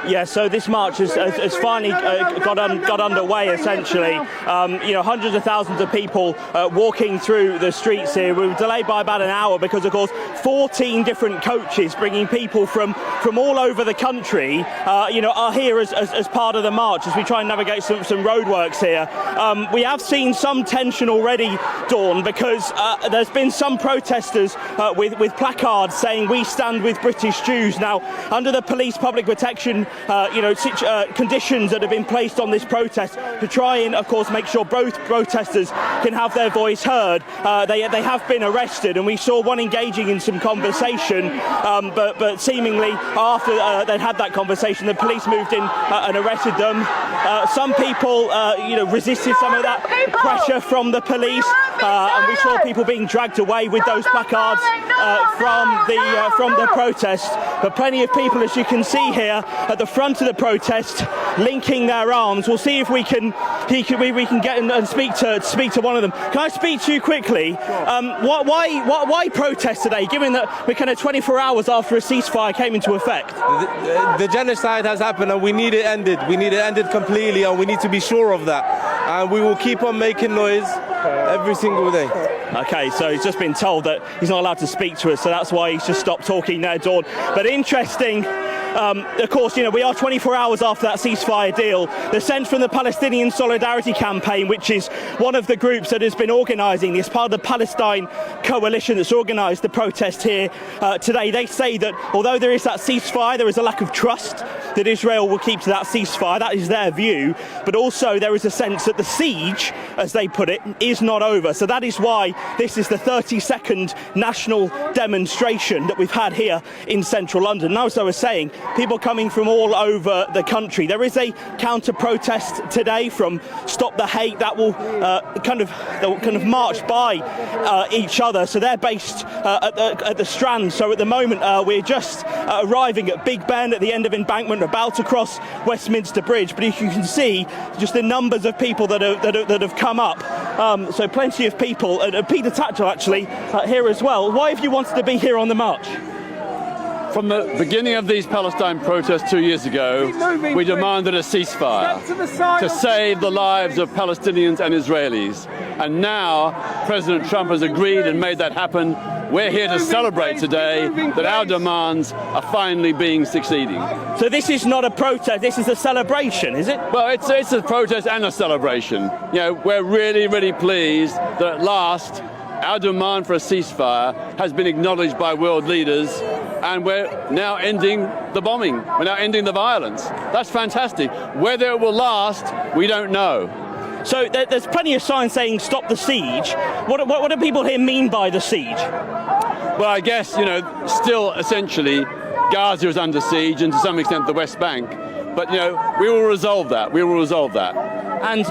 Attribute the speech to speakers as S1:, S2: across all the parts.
S1: Yeah, so this march has finally got underway, essentially. Hundreds of thousands of people walking through the streets here. We were delayed by about an hour because, of course, 14 different coaches bringing people from all over the country, are here as part of the march as we try and navigate some roadworks here. We have seen some tension already, Dawn, because there's been some protesters with placards saying "We stand with British Jews." Now, under the police public protection conditions that have been placed on this protest to try and, of course, make sure both protesters can have their voice heard, they have been arrested, and we saw one engaging in some conversation, but seemingly after they'd had that conversation, the police moved in and arrested them. Some people, resisted some of that pressure from the police, and we saw people being dragged away with those placards from the protest. But plenty of people, as you can see here, at the front of the protest, linking their arms. We'll see if we can get and speak to one of them. Can I speak to you quickly? Why protest today, given that we're kind of 24 hours after a ceasefire came into effect?
S2: The genocide has happened, and we need it ended. We need it ended completely, and we need to be sure of that. And we will keep on making noise every single day.
S1: Okay, so he's just been told that he's not allowed to speak to us, so that's why he's just stopped talking there, Dawn. But interesting. Of course, we are 24 hours after that ceasefire deal. The sense from the Palestinian Solidarity Campaign, which is one of the groups that has been organising this, part of the Palestine coalition that's organised the protest here today, they say that although there is that ceasefire, there is a lack of trust that Israel will keep to that ceasefire. That is their view. But also there is a sense that the siege, as they put it, is not over. So that is why this is the 32nd national demonstration that we've had here in central London. Now, as I was saying, people coming from all over the country. There is a counter-protest today from Stop the Hate that will kind of march by each other. So they're based at the Strand. So at the moment we're just arriving at Big Ben at the end of Embankment, about to cross Westminster Bridge. But as you can see, just the numbers of people that have come up. So plenty of people. And Peter Tatchell actually here as well. Why have you wanted to be here on the march?
S3: From the beginning of these Palestine protests 2 years ago, we demanded a ceasefire to save the lives of Palestinians and Israelis. And now President Trump has agreed and made that happen. We're here to celebrate today that our demands are finally succeeding.
S1: So this is not a protest, this is a celebration, is it?
S3: Well, it's a protest and a celebration. We're really, really pleased that at last our demand for a ceasefire has been acknowledged by world leaders, and we're now ending the bombing. We're now ending the violence. That's fantastic. Whether it will last, we don't know.
S1: So there's plenty of signs saying stop the siege. What do people here mean by the siege?
S3: Well, I guess, still essentially Gaza is under siege, and to some extent the West Bank. But, we will resolve that. We will resolve that.
S1: And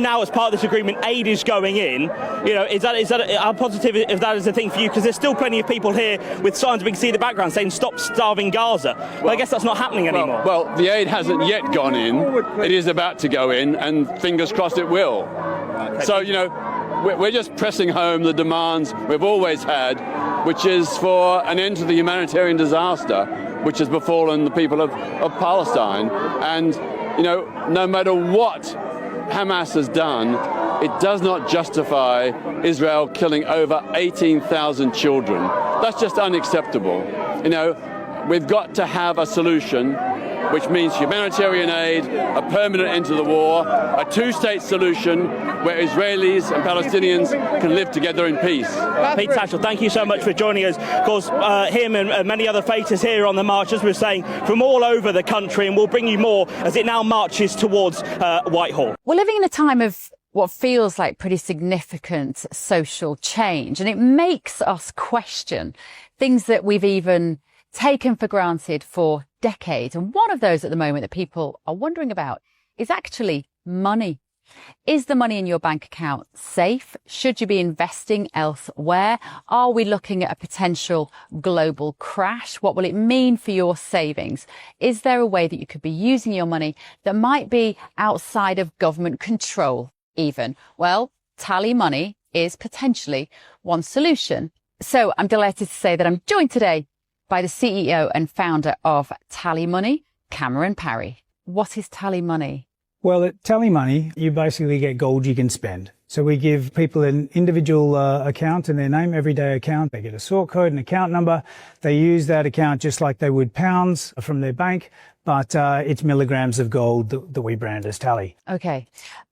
S1: now as part of this agreement, aid is going in. Is that how positive if that is a thing for you? Because there's still plenty of people here with signs we can see in the background saying "Stop starving Gaza." Well, I guess that's not happening anymore.
S3: Well, the aid hasn't yet gone in. It is about to go in, and fingers crossed it will. Okay. So we're just pressing home the demands we've always had, which is for an end to the humanitarian disaster which has befallen the people of Palestine. And no matter what Hamas has done, it does not justify Israel killing over 18,000 children. That's just unacceptable. We've got to have a solution, which means humanitarian aid, a permanent end to the war, a two-state solution where Israelis and Palestinians can live together in peace.
S1: Pete Tatchell, thank you so much for joining us. Of course, him and many other faces here on the march, as we're saying, from all over the country, and we'll bring you more as it now marches towards Whitehall.
S4: We're living in a time of what feels like pretty significant social change, and it makes us question things that we've even taken for granted for decades. And one of those at the moment that people are wondering about is actually money. Is the money in your bank account safe? Should you be investing elsewhere? Are we looking at a potential global crash? What will it mean for your savings? Is there a way that you could be using your money that might be outside of government control even? Well, Tally Money is potentially one solution. So I'm delighted to say that I'm joined today by the CEO and founder of Tally Money, Cameron Parry, what is Tally Money?
S5: Well, at Tally Money, you basically get gold you can spend. So we give people an individual account in their name, everyday account. They get a sort code, an account number. They use that account just like they would pounds from their bank, but it's milligrams of gold that we brand as Tally.
S4: Okay.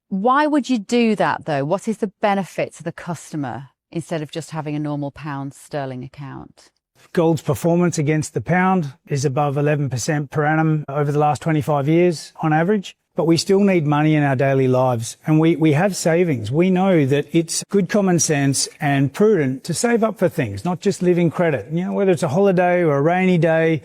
S4: Why would you do that, though? What is the benefit to the customer instead of just having a normal pound sterling account?
S5: Gold's performance against the pound is above 11% per annum over the last 25 years on average. But we still need money in our daily lives, and we have savings. We know that it's good common sense and prudent to save up for things, not just live in credit. You know, whether it's a holiday or a rainy day,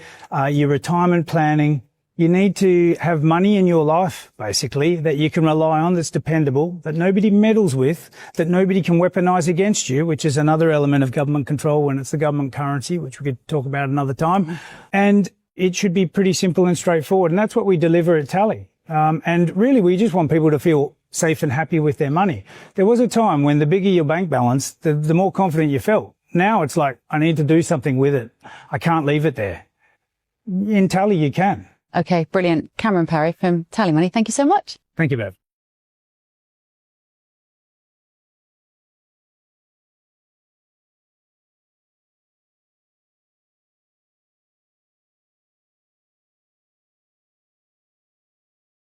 S5: your retirement planning, you need to have money in your life, basically, that you can rely on, that's dependable, that nobody meddles with, that nobody can weaponize against you, which is another element of government control when it's the government currency, which we could talk about another time. And it should be pretty simple and straightforward, and that's what we deliver at Tally. And really, we just want people to feel safe and happy with their money. There was a time when the bigger your bank balance, the more confident you felt. Now it's like, I need to do something with it. I can't leave it there. In Tally, you can.
S4: Okay, brilliant. Cameron Parry from Tally Money, thank you so much.
S5: Thank you, Bev.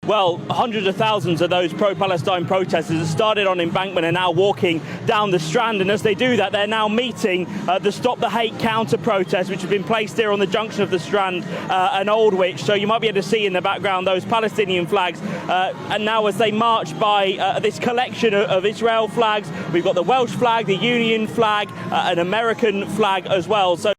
S1: Well, hundreds of thousands of those pro-Palestine protesters that started on Embankment are now walking down the Strand, and as they do that, they're now meeting the Stop the Hate counter-protest, which has been placed here on the junction of the Strand and Aldwych. So you might be able to see in the background those Palestinian flags. And now as they march by this collection of Israel flags, we've got the Welsh flag, the Union flag, an American flag as well. So